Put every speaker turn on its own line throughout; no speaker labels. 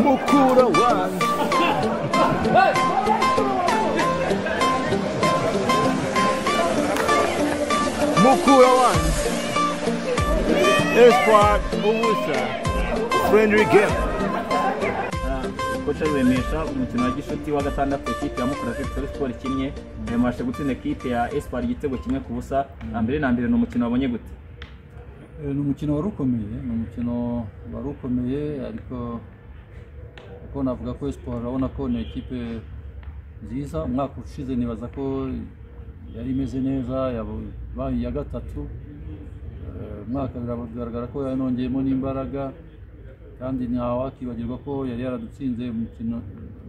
Mukura wanjye Mukura wanjye Espoir ubusa friendly game.
Kocha Rwemesha umukino wa gishuti wa gatandatu ekipe ya Mukura Victory Sport kimwe yamashe gutsinda ekipe ya Espoir igitego kimwe ku busa. Mbere na mbere no mukino wabonye gute?
Ni umukino wari ukomeye ariko uko navuga ko Espoir urabona ko ni ekipe nziza. Umwaka ushize nibaza ko yari imeze neza yabaye ya gatatu. Umwaka biragaragara ko yanongeyemo n'imbaraga kandi ntawakibagirwa ko yari yaradutsinze umukino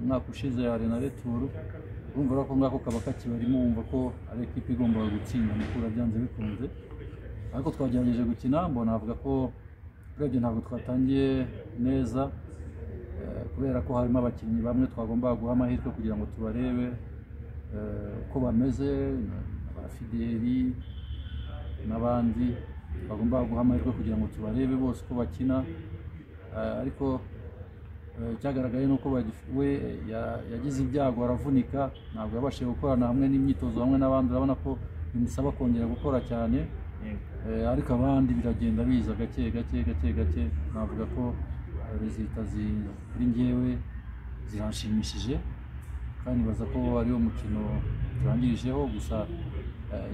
umwaka ushize ya Arena Retour. Urumva ko ngako kaba kakibarimo wumva ko ari ekipe igomba gutsinda Mukura byanze bikunze. Ariko twagerageje gukina mbona navuga ko urebye ntabwo twatangiye neza kubera ko harimo abakinnyi bamwe twagomba guha amahirwe kugira ngo tubarebe uko bameze, abafideli n'abandi bagomba guha amahirwe kugira ngo tubarebe bose uko bakina. Ariko cyagaragaye nuko we yagize ibyago aravunika, ntabwo yabashije gukorana hamwe n'imyitozo hamwe n'abandi. Urabona ko bimusaba kongera gukora cyane, ariko abandi biragenda biza gake gake. Navuga ko resultat kuri njyewe ziranshimishije kandi baza ko ari wo mukino turangirijeho. Gusa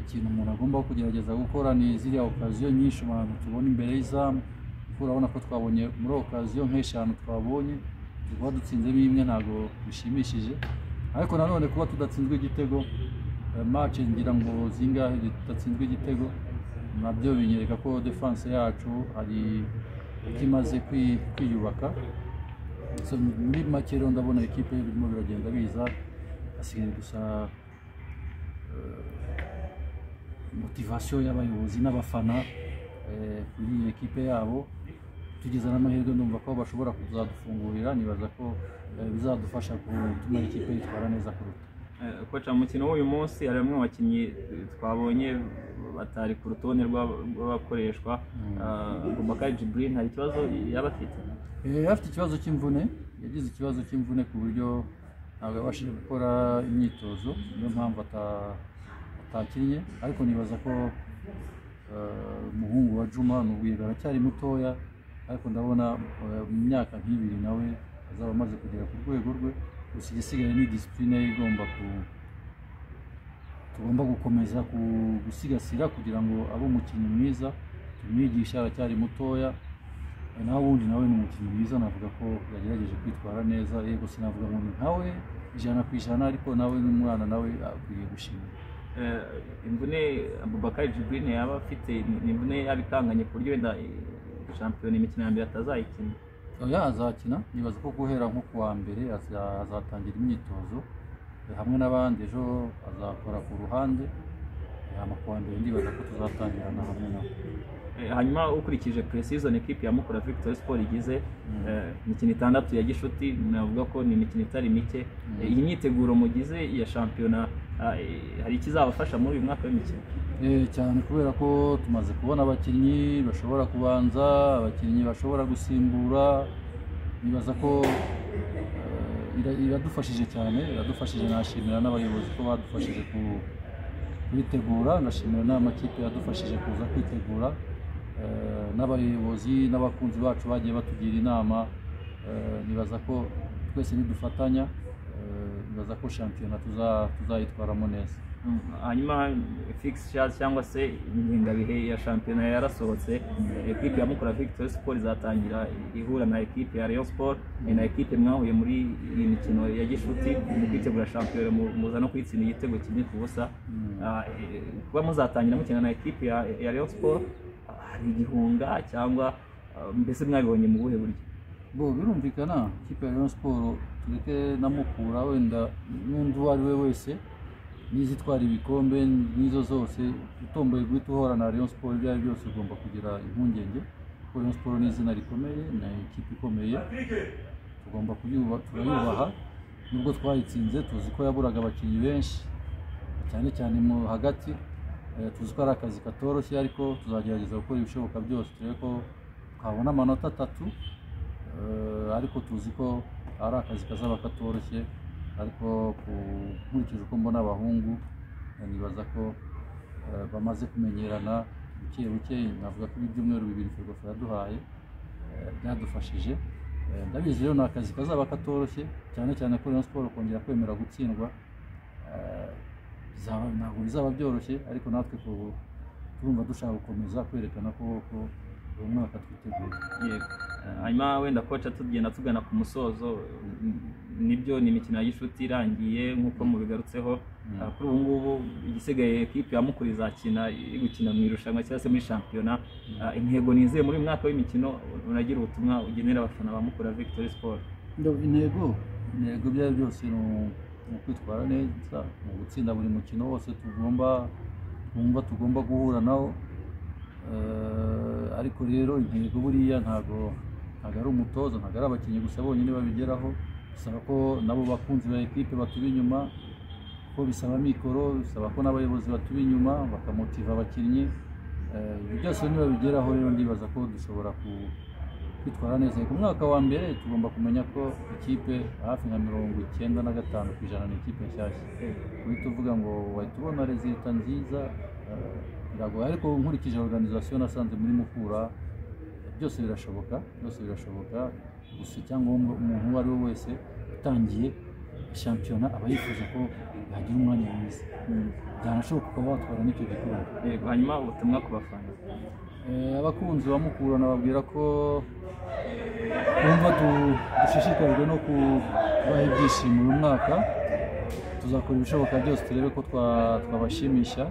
ikintu umuntu agomba kugerageza gukora ni ziriya occasion nyinshi abantu tubona imbere y'izamu. Urabona ko twabonye muri occasion nk'eshanu twabonye kuba dutsinzemo imwe ntabwo bishimishije. Ariko nanone kuba tudatsinzwe igitego match ngira ngo zingahe tudatsinzwe igitego nabyo binyereka ko defense yacu ari ikimaze kwiyubaka. So muri make rero ndabona ekipe birimo biragenda biza, asigaye gusa motivation y'abayobozi n'abafana kuri ekipe yabo. Tugeze n'amahirwe ndumva ko bashobora kuzadufungurira, nibaza ko bizadufasha gutuma ekipe yitwara neza kuruta.
Kocha mukino w'uyu munsi hari bamwe bakinnyi twabonye batari ku rutonde rw'abakoreshwa. Bakari Jibril hari ikibazo yaba afite?
Afite ikibazo cy'imvune, yagize ikibazo cy'imvune ku buryo ntabwo yabashije gukora imyitozo, niyo mpamvu atakinnye. Ariko nibaza ko umuhungu wa Juma n'ubwiye aracyari mutoya, ariko ndabona mu myaka nk'ibiri nawe azaba amaze kugera ku rwego rwe. Gusa igisigaye ni discipline tugomba gukomeza gusigasira kugira ngo abe umukinnyi mwiza. Tumwigisha aracyari mutoya, naho ubundi nawe ni umukinnyi mwiza. Navuga ko yagerageje kwitwara neza, yego sinavuga ngo ntawe 100%, ariko nawe n'umwana nawe akwiye gushimira.
Imvune Bakari Jibril yaba afite ni imvune yabikanganye ku buryo wenda shampiyona imikino ya mbere atazayikina?
Azakina, nibaza ko guhera nko kuwa mbere azatangira imyitozo hamwe n'abandi. Ejo azakora ku ruhande, kuwa mbere ndibaza ko tuzatangirana hamwe nabo.
Hanyuma ukurikije pre-season ekipe ya Mukura Victory Sport igize imikino 6 ya gishuti, navuga ko ni imikino itari mike. Iyi myiteguro mugize ya shampiyona hari ikizabafasha muri uyu mwaka w'imikino?
Cyane kubera ko tumaze kubona abakinnyi bashobora kubanza, abakinnyi bashobora gusimbura. Nibaza ko iradufashije cyane, iradufashije. Nashimira n'abayobozi ko badufashije kwitegura, ngashimira n'amakipe yadufashije kuza kwitegura, n'abayobozi n'abakunzi bacu bagiye batugira inama. Nibaza ko twese nidufatanya, nibaza ko shampiyona tuzayitwaramo neza.
Hanyuma fixtures cyangwa se ingengabihe ya shampiyona yarasohotse. Ekipe ya Mukura Victory Sport izatangira ihura na ekipe ya Rayon Sport. Na ekipe mwahuye muri iyi mikino ya gishuti mu kwitegura shampiyona muza no kwitsinda igitego kimwe ku busa. Kuba muzatangira mukina na ekipe ya Rayon Sport, hari igihunga cyangwa mbese mwabibonye mu buhe buryo?
Birumvikana ekipe ya Rayon Sport tureke na Mukura, wenda n'undi uwo ari we wese nizitwara ibikombe nizo zose utomboye guhita uhora na Rayon Sport. Ibyo byose ugomba kugira impungenge kuko Rayon Sport ni izina rikomeye, na ekipe ikomeye, tugomba turayubaha. Nubwo twayitsinze tuzi ko yaburaga abakinnyi benshi cyane mu hagati, tuzi ko ari akazi katoroshye ariko tuzagerageza gukora ibishoboka byose turebe ko twabona amanota 3 ariko tuzi ko ari akazi kazaba katoroshye ariko nkurikije uko mbona abahungu nibaza ko bamaze kumenyerana buke navuga ko ibyumweru 2 Ferwafa yaduhaye byadufashije ndabizi rero ni akazi kazaba katoroshye cyane ko Rayon Sport kongera kwemera gutsindwa ntabwo bizaba byoroshye ariko natwe turumva dushaka gukomeza kwerekana ko uyu mwaka twiteguye.
Hanyuma wenda koca tugenda tugana ku musozo, nibyo ni imikino ya gishuti irangiye nk'uko mubigarutseho, kuri ubu ngubu igisigaye ekipe ya Mukura izakina gukina mu irushanwa cyangwa se muri shampiyona. Intego nize muri uyu mwaka w'imikino, unagira ubutumwa ugenera abafana ba Mukura Victory Sport?
Intego byayo byose ni kwitwara neza, mu gutsinda buri mukino wose tugomba guhura nawo. Ariko rero intego buriya ntabwo ari umutoza, ntabwo ari abakinnyi gusa bonyine babigeraho, bisaba ko nabo bakunzi ba ekipe batuba inyuma, ko bisaba mikoro, bisaba ko n'abayobozi batuba inyuma bakamotiva abakinnyi. Ibyo byose nibabigeraho rero ndibaza ko dushobora kwitwara neza. Ku mwaka wa mbere tugomba kumenya ko ikipe hafi nka 95% ni ikipe nshyashya, uhita uvuga ngo wahita ubona resulta nziza biragoye, ariko nkurikije organisation nasanze muri Mukura byose birashoboka. Gusa icyangombwa umuntu uwo ari we wese utangiye shampiyona aba yifuza ko yagira umwanya mwiza, byanashoboka ukaba watwara n'icyo gikombe.
Hanyuma ubutumwa ku bafana?
Abakunzi ba Mukura nababwira ko twumva dushishikajwe no kubaha ibyishimo uyu mwaka. Tuzakora ibishoboka byose turebe ko twabashimisha,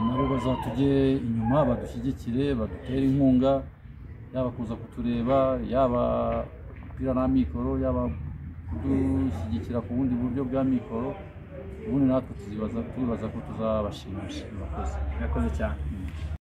nabo bazatujye inyuma badushyigikire, badutere inkunga, yaba kuza kutureba, yaba kupira na mikoro, yaba kudushyigikira ku bundi buryo bwa mikoro. Ubundi natwe turibaza ko tuzabashimisha.
Murakoze cyane.